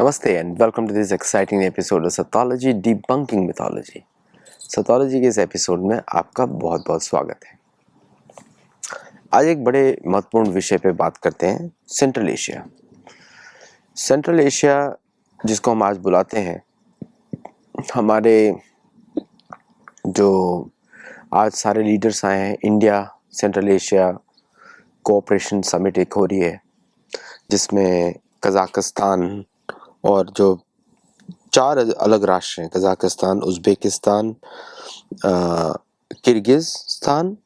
नमस्ते and welcome to this exciting episode of Satology debunking mythology. Satology के इस episode में आपका बहुत बहुत स्वागत है। आज एक बड़े महत्वपूर्ण विषय पे बात करते हैं, सेंट्रल एशिया। सेंट्रल एशिया जिसको हम आज बुलाते हैं, हमारे जो आज सारे लीडर्स आए हैं, India central Asia cooperation summit एक हो रही है जिसमें कजाकिस्तान और जो 4 अलग राष्ट्र हैं, Kazakhstan, Uzbekistan, Kyrgyzstan,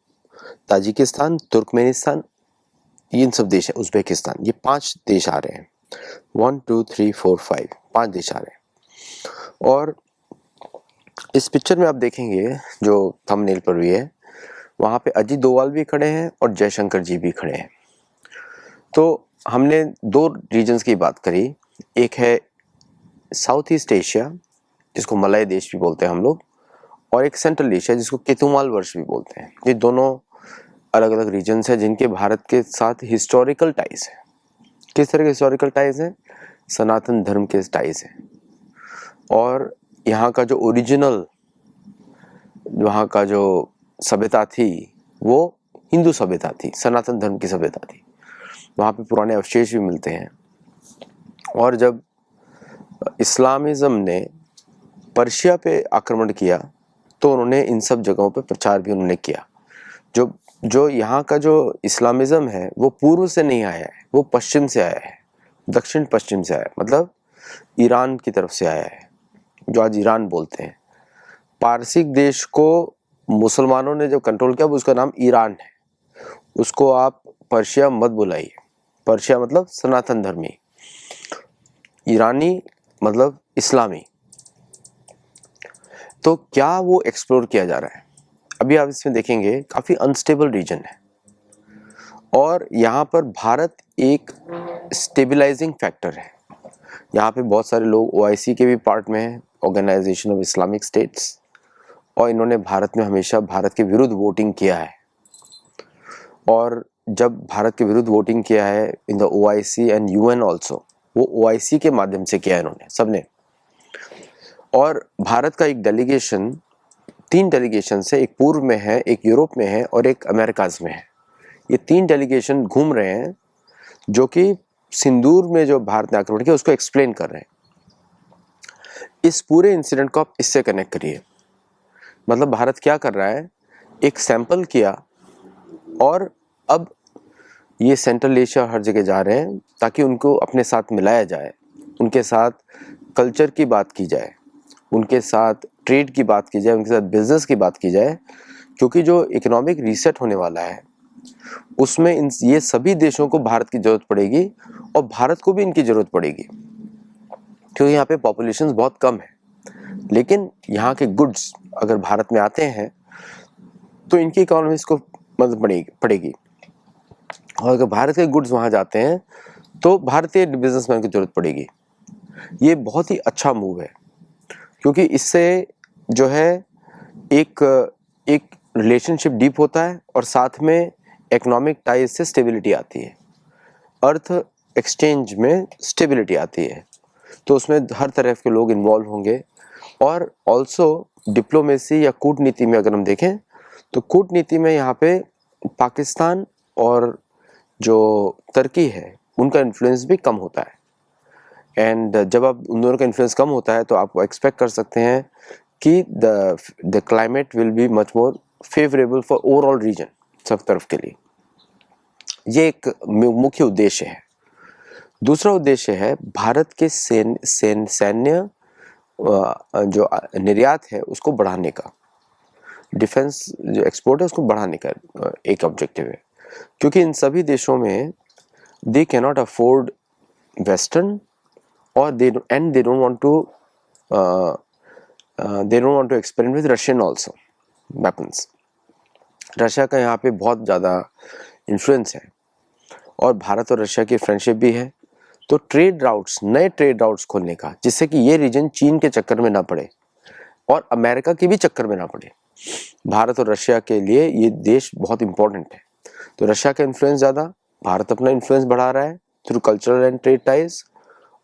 Tajikistan, Turkmenistan, इन सब देश हैं, उज़्बेकिस्तान, ये 5 देश आ रहे हैं। 1 2 3 4 5 5 देश आ रहे हैं। और इस पिक्चर में आप देखेंगे जो थंबनेल पर भी है, वहाँ पे अजीत डोभाल भी खड़े हैं और जयशंकर जी भी खड़े हैं। तो हमने 2 रीजन्स की बात करी, एक है साउथ ईस्ट एशिया जिसको मलय देश भी बोलते हैं हम लोग, और एक सेंट्रल एशिया जिसको केतुमाल वर्ष भी बोलते हैं। ये दोनों अलग अलग रीजन्स हैं जिनके भारत के साथ हिस्टोरिकल टाइज हैं। किस तरह के हिस्टोरिकल टाइज हैं? सनातन धर्म के टाइज हैं। और यहाँ का जो ओरिजिनल, वहाँ का जो सभ्यता थी वो हिंदू सभ्यता थी, सनातन धर्म की सभ्यता थी। वहाँ पे पुराने अवशेष भी मिलते हैं। और जब इस्लामिज्म ने पर्शिया पे आक्रमण किया तो उन्होंने इन सब जगहों पे प्रचार भी उन्होंने किया। जो यहाँ का जो इस्लामिज्म है वो पूर्व से नहीं आया है, वो पश्चिम से आया है, दक्षिण पश्चिम से आया है, मतलब ईरान की तरफ से आया है, जो आज ईरान बोलते हैं। पारसिक देश को मुसलमानों ने जो कंट्रोल किया उसका नाम ईरान है। उसको आप पर्शिया मत बुलाइए। पर्शिया मतलब सनातन धर्मी, ईरानी मतलब इस्लामी। तो क्या वो एक्सप्लोर किया जा रहा है? अभी आप इसमें देखेंगे काफ़ी अनस्टेबल रीजन है और यहाँ पर भारत एक स्टेबलाइजिंग फैक्टर है। यहाँ पे बहुत सारे लोग ओआईसी के भी पार्ट में हैं, ऑर्गेनाइजेशन ऑफ इस्लामिक स्टेट्स, और इन्होंने भारत में हमेशा भारत के विरुद्ध वोटिंग किया है। और जब भारत के विरुद्ध वोटिंग किया है in the OIC and UN also, वो ओआईसी के माध्यम से किया है इन्होंने सबने। और भारत का एक डेलीगेशन, 3 डेलीगेशन है, एक पूर्व में है, एक यूरोप में है और एक अमेरिकाज में है। ये 3 डेलीगेशन घूम रहे हैं जो कि सिंदूर में जो भारत ने आक्रमण किया उसको एक्सप्लेन कर रहे हैं। इस पूरे इंसिडेंट को आप इससे कनेक्ट करिए। मतलब भारत क्या कर रहा है, एक सैंपल किया और अब ये सेंट्रल एशिया हर जगह जा रहे हैं ताकि उनको अपने साथ मिलाया जाए, उनके साथ कल्चर की बात की जाए, उनके साथ ट्रेड की बात की जाए, उनके साथ बिजनेस की बात की जाए। क्योंकि जो इकोनॉमिक रीसेट होने वाला है उसमें ये सभी देशों को भारत की जरूरत पड़ेगी और भारत को भी इनकी जरूरत पड़ेगी, क्योंकि यहाँ पे पॉपुलेशन बहुत कम है। लेकिन यहाँ के गुड्स अगर भारत में आते हैं तो इनकी इकोनॉमीज को मदद पड़ेगी, और अगर भारत के गुड्स वहाँ जाते हैं तो भारतीय बिजनेसमैन की जरूरत पड़ेगी। ये बहुत ही अच्छा मूव है क्योंकि इससे जो है एक रिलेशनशिप डीप होता है और साथ में इकोनॉमिक टाइज से स्टेबिलिटी आती है, अर्थ एक्सचेंज में स्टेबिलिटी आती है। तो उसमें हर तरह के लोग इन्वॉल्व होंगे। और ऑल्सो डिप्लोमेसी या कूटनीति में अगर हम देखें तो कूटनीति में यहाँ पे पाकिस्तान और जो तुर्की है उनका इन्फ्लुएंस भी कम होता है। एंड जब आप उन दोनों का इन्फ्लुएंस कम होता है तो आप एक्सपेक्ट कर सकते हैं कि the climate will be much more favourable for overall region, सब तरफ के लिए। ये एक मुख्य उद्देश्य है। दूसरा उद्देश्य है भारत के सैन्य जो निर्यात है उसको बढ़ाने का, डिफेंस जो एक्सपोर्ट है उसको बढ़ाने का एक ऑब्जेक्टिव है। क्योंकि इन सभी देशों में they can not afford western और they don't want to experiment with Russian also weapons. Russia का यहाँ पे बहुत ज़्यादा इन्फ्लुएंस है और भारत और रशिया की फ्रेंडशिप भी है। तो ट्रेड राउट्स, नए ट्रेड राउट्स खोलने का, जिससे कि ये रीजन चीन के चक्कर में ना पड़े और अमेरिका के भी चक्कर में ना पड़े। भारत और रशिया के लिए ये देश बहुत इंपॉर्टेंट है। तो रशिया का इन्फ्लुएंस ज़्यादा, भारत अपना इन्फ्लुएंस बढ़ा रहा है through cultural and trade ties,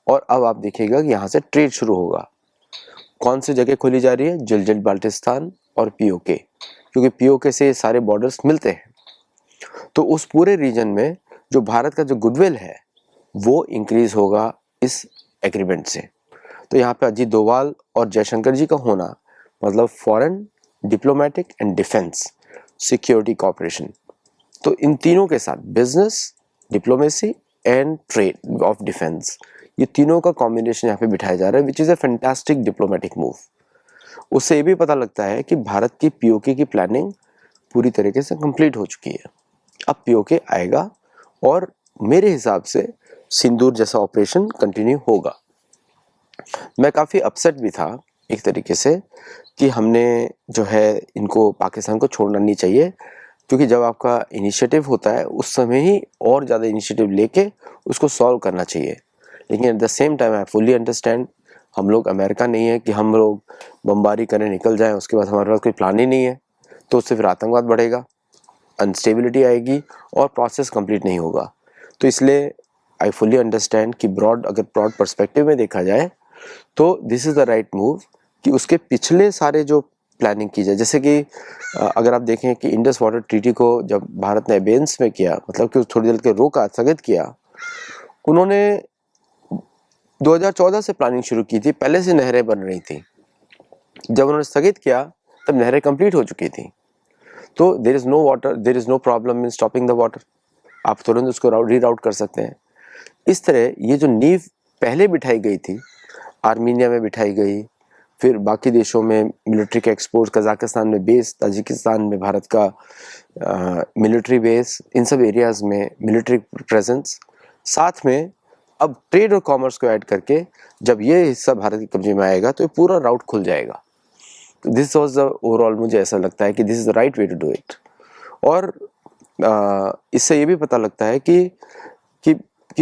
और अब आप देखिएगा कि यहाँ से ट्रेड शुरू होगा। कौन सी जगह खोली जा रही है? जिलजिल बाल्टिस्तान और पीओके, क्योंकि पीओके से सारे बॉर्डर्स मिलते हैं। तो उस पूरे रीजन में जो भारत का जो गुडविल है वो इंक्रीज होगा इस एग्रीमेंट से। तो यहाँ पे अजीत डोभाल और जयशंकर जी का होना मतलब foreign, diplomatic and defence security corporation, तो इन तीनों के साथ business, diplomacy and trade off defence, ये तीनों का कॉम्बिनेशन यहाँ पे बिठाया जा रहा है, which is a fantastic diplomatic move. उससे ये भी पता लगता है कि भारत की पीओके की प्लानिंग पूरी तरीके से कंप्लीट हो चुकी है। अब पीओके आएगा और मेरे हिसाब से सिंदूर जैसा ऑपरेशन कंटिन्यू होगा। मैं काफ़ी अपसेट भी था एक तरीके से कि हमने जो है इनको पाकिस्तान को छोड़ना नहीं चाहिए, क्योंकि जब आपका इनिशिएटिव होता है उस समय ही और ज़्यादा इनिशिएटिव लेके उसको सॉल्व करना चाहिए। लेकिन at the same time I fully understand, हम लोग अमेरिका नहीं है कि हम लोग बमबारी करने निकल जाएं, उसके बाद हमारे पास कोई प्लान ही नहीं है, तो उससे फिर आतंकवाद बढ़ेगा, अनस्टेबिलिटी आएगी और प्रोसेस कंप्लीट नहीं होगा। तो इसलिए आई फुली अंडरस्टैंड कि अगर ब्रॉड पर्सपेक्टिव में देखा जाए तो this is the right move कि उसके पिछले सारे जो प्लानिंग की जाए, जैसे कि अगर आप देखें कि इंडस वाटर ट्रीटी को जब भारत ने अबेंस में किया, मतलब कि थोड़ी देर के रोका, स्थगित किया, उन्होंने 2014 से प्लानिंग शुरू की थी, पहले से नहरें बन रही थी। जब उन्होंने स्थगित किया तब नहरें कंप्लीट हो चुकी थी। तो there is no water, there is no problem in stopping the water, आप तुरंत उसको रीराउट कर सकते हैं। इस तरह ये जो नींव पहले बिठाई गई थी, आर्मीनिया में बिठाई गई, फिर बाकी देशों में मिलिट्री के एक्सपोर्ट, कजाकिस्तान में बेस, ताजिकिस्तान में भारत का मिलिट्री बेस, इन सब एरियाज़ में मिलिट्री प्रेजेंस, साथ में अब ट्रेड और कॉमर्स को ऐड करके जब ये हिस्सा भारत के कब्जे में आएगा तो ये पूरा राउट खुल जाएगा। तो दिस वॉज द ओवरऑल, मुझे ऐसा लगता है कि this is the right way to do it. और इससे ये भी पता लगता है कि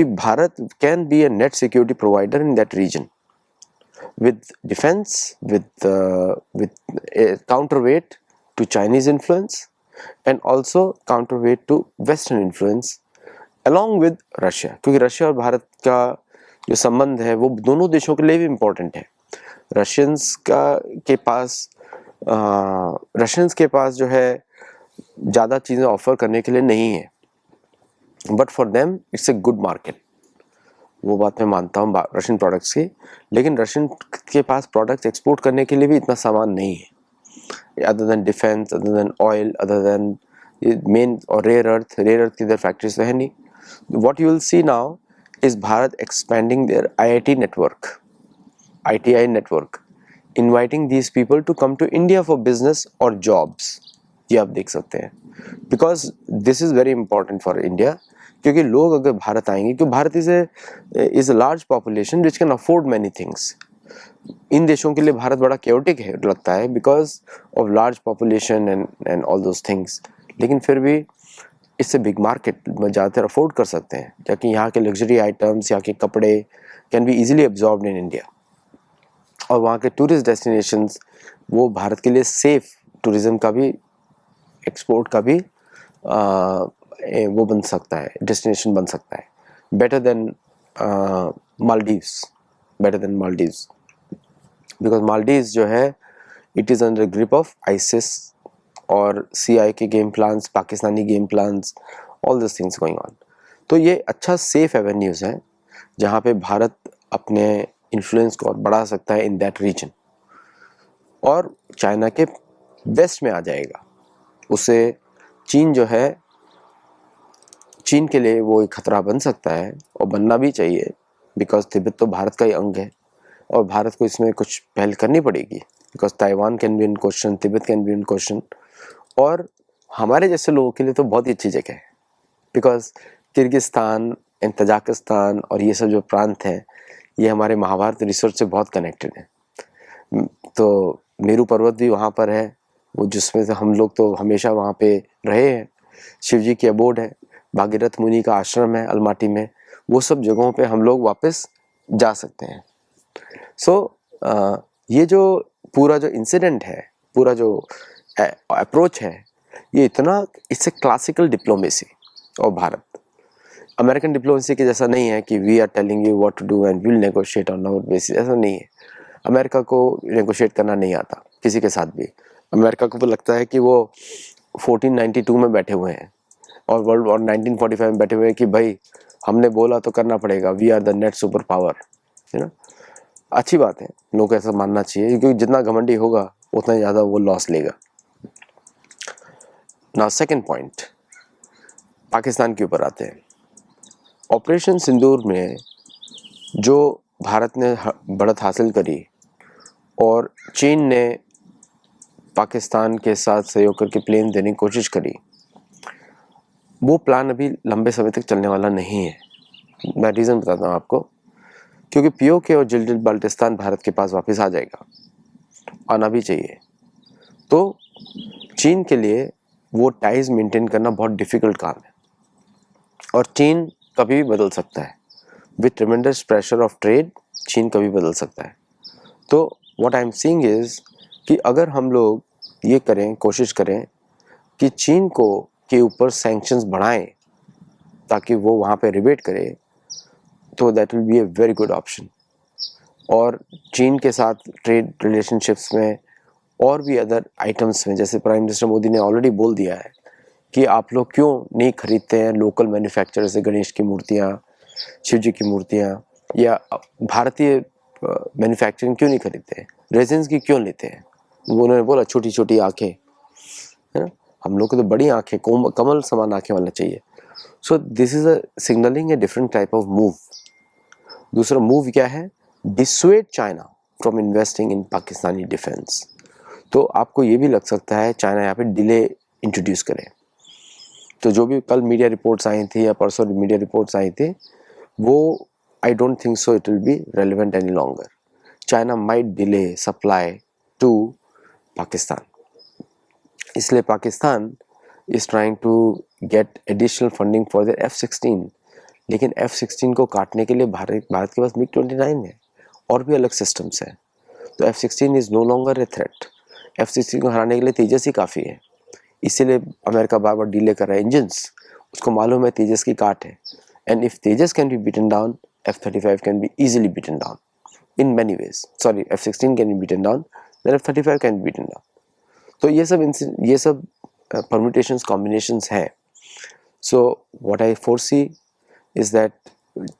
Bharat can be a net security provider in that region with defense, with a counterweight to Chinese influence and also counterweight to Western influence along with Russia, क्योंकि Russia और भारत का जो संबंध है वो दोनों देशों के लिए भी इम्पोर्टेंट है। रशियंस के पास जो है ज़्यादा चीज़ें ऑफर करने के लिए नहीं है, but for them it's a good market. वो बात मैं मानता हूँ रशियन प्रोडक्ट्स की, लेकिन रशियन के पास प्रोडक्ट्स एक्सपोर्ट करने के लिए भी इतना सामान नहीं है, other than defence, other than oil, other than main और रेयर अर्थ की इधर फैक्ट्रीज तो है नहीं। What you will see now is Bharat expanding their IIT network, ITI network, inviting these people to come to India for business और jobs. ये आप देख सकते हैं, because this is very important for India, क्योंकि लोग अगर भारत आएंगे, क्योंकि Bharat is a large population which can afford many things. इन देशों के लिए भारत बड़ा केओटिक है लगता है because of large population and all those things, लेकिन फिर भी इससे बिग मार्केट में ज़्यादातर अफोर्ड कर सकते हैं, ताकि यहाँ के लग्जरी आइटम्स, यहाँ के कपड़े can be easily absorbed in India. और वहाँ के टूरिस्ट डेस्टिनेशंस वो भारत के लिए सेफ टूरिज़्म का भी, एक्सपोर्ट का भी वो बन सकता है, डेस्टिनेशन बन सकता है, better than Maldives, because Maldives जो है it is under grip of ISIS और CI के game plans, Pakistani game plans, all this things going on. तो ये अच्छा सेफ एवेन्यूज़ हैं जहाँ पे भारत अपने इन्फ्लुएंस को और बढ़ा सकता है इन दैट रीजन, और चाइना के वेस्ट में आ जाएगा। उसे चीन जो है, चीन के लिए वो एक खतरा बन सकता है और बनना भी चाहिए, बिकॉज तिब्बत तो भारत का ही अंग है और भारत को इसमें कुछ पहल करनी पड़ेगी, because Taiwan can be in question, Tibet can be in question. और हमारे जैसे लोगों के लिए तो बहुत ही अच्छी जगह है, बिकॉज किर्गिस्तान एंड तजाकिस्तान और ये सब जो प्रांत हैं ये हमारे महाभारत रिसोर्स से बहुत कनेक्टेड हैं। तो मेरू पर्वत भी वहाँ पर है, वो जिसमें से हम लोग तो हमेशा वहाँ पे रहे हैं। शिव जी की अबोड है, भागीरथ मुनि का आश्रम है अलमाटी में, वो सब जगहों पे हम लोग वापस जा सकते हैं। सो ये जो पूरा जो इंसिडेंट है, पूरा जो अप्रोच है, ये इतना, इससे क्लासिकल डिप्लोमेसी और भारत, अमेरिकन डिप्लोमेसी के जैसा नहीं है कि we are telling you what to do and will negotiate on our basis, ऐसा नहीं है। अमेरिका को नेगोशिएट करना नहीं आता किसी के साथ भी। अमेरिका को तो लगता है कि वो 1492 में बैठे हुए हैं और वर्ल्ड वॉर 1945 में बैठे हुए हैं कि भाई हमने बोला तो करना पड़ेगा, we are the net super power, है ना। अच्छी बात है, लोग को ऐसा मानना चाहिए, क्योंकि जितना घमंडी होगा उतना ज़्यादा वो लॉस लेगा। नाउ सेकंड पॉइंट, पाकिस्तान के ऊपर आते हैं। ऑपरेशन सिंदूर में जो भारत ने बढ़त हासिल करी और चीन ने पाकिस्तान के साथ सहयोग करके प्लेन देने की कोशिश करी, वो प्लान अभी लंबे समय तक चलने वाला नहीं है। मैं रीज़न बताता हूँ आपको, क्योंकि पीओके और जिलजिल बाल्टिस्तान भारत के पास वापस आ जाएगा, आना भी चाहिए। तो चीन के लिए वो टाइज मेंटेन करना बहुत डिफ़िकल्ट काम है और चीन कभी भी बदल सकता है। विथ ट्रेमेंडस प्रेशर ऑफ ट्रेड चीन कभी बदल सकता है। तो what I am seeing is कि अगर हम लोग ये करें, कोशिश करें कि चीन को के ऊपर सैंक्शंस बढ़ाएं ताकि वो वहाँ पे रिबेट करे, तो that will be a very good option. और चीन के साथ ट्रेड रिलेशनशिप्स में और भी अदर आइटम्स में, जैसे प्राइम मिनिस्टर मोदी ने ऑलरेडी बोल दिया है कि आप लोग क्यों नहीं खरीदते हैं लोकल मैन्युफैक्चरर से गणेश की मूर्तियाँ, शिव जी की मूर्तियाँ, या भारतीय मैन्युफैक्चरिंग क्यों नहीं खरीदते हैं, रेजिन्स की क्यों लेते हैं। उन्होंने बोला छोटी छोटी आँखें, है ना, हम लोग को तो बड़ी आँखें, कमल समान आँखें वाला चाहिए। So this is a signalling a different type of move. दूसरा मूव क्या है, dissuade China from investing in Pakistani defence. तो आपको ये भी लग सकता है चाइना यहाँ पे डिले इंट्रोड्यूस करे। तो जो भी कल मीडिया रिपोर्ट्स आई थी या परसों मीडिया रिपोर्ट्स आई थी, वो I don't think so it will be relevant any longer. China might delay supply to Pakistan, इसलिए Pakistan is trying to get additional funding for the F-16। लेकिन F-16 को काटने के लिए भारत के पास MiG-29 है और भी अलग सिस्टम्स हैं। तो F-16 is no longer a threat. F-16 को हराने के लिए तेजस ही काफ़ी है, इसीलिए अमेरिका बार बार डीले कर रहा है इंजन्स। उसको मालूम है तेजस की काट है, and if Tejas can be beaten down, F-35 can be easily beaten down in many ways. Sorry, F-16 can be beaten down, then F-35 can be beaten down. तो ये सब परम्यूटेशंस कॉम्बिनेशंस हैं। So what I foresee is that,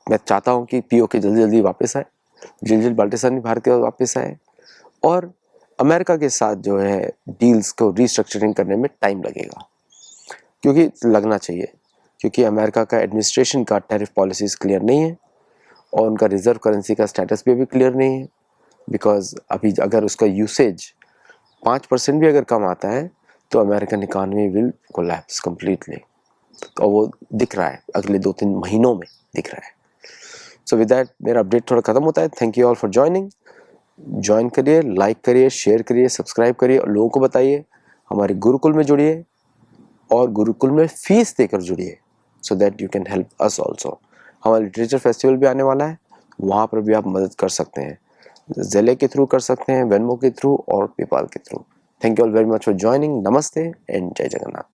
मैं चाहता हूँ कि PoK जल्दी जल्दी वापस आए, जिलजिल बाल्टिस्तान भी भारत के वापस आए, और अमेरिका के साथ जो है डील्स को रीस्ट्रक्चरिंग करने में टाइम लगेगा, क्योंकि लगना चाहिए, क्योंकि अमेरिका का एडमिनिस्ट्रेशन का टैरिफ पॉलिसीज़ क्लियर नहीं है और उनका रिजर्व करेंसी का स्टेटस भी अभी क्लियर नहीं है। बिकॉज अभी अगर उसका यूसेज 5% भी अगर कम आता है तो American economy will collapse completely, और वो दिख रहा है, अगले 2-3 महीनों में दिख रहा है। सो विद दैट मेरा अपडेट थोड़ा ख़त्म होता है। Thank you all for joining. Join करिए, लाइक करिए, शेयर करिए, सब्सक्राइब करिए और लोगों को बताइए हमारे गुरुकुल में जुड़िए और गुरुकुल में फीस देकर जुड़िए, so that you can help us also. हमारा लिटरेचर फेस्टिवल भी आने वाला है, वहाँ पर भी आप मदद कर सकते हैं, ज़ेले के थ्रू कर सकते हैं, वेनमो के थ्रू और पेपाल के through. Thank you all very much for joining. नमस्ते एंड जय जगन्नाथ।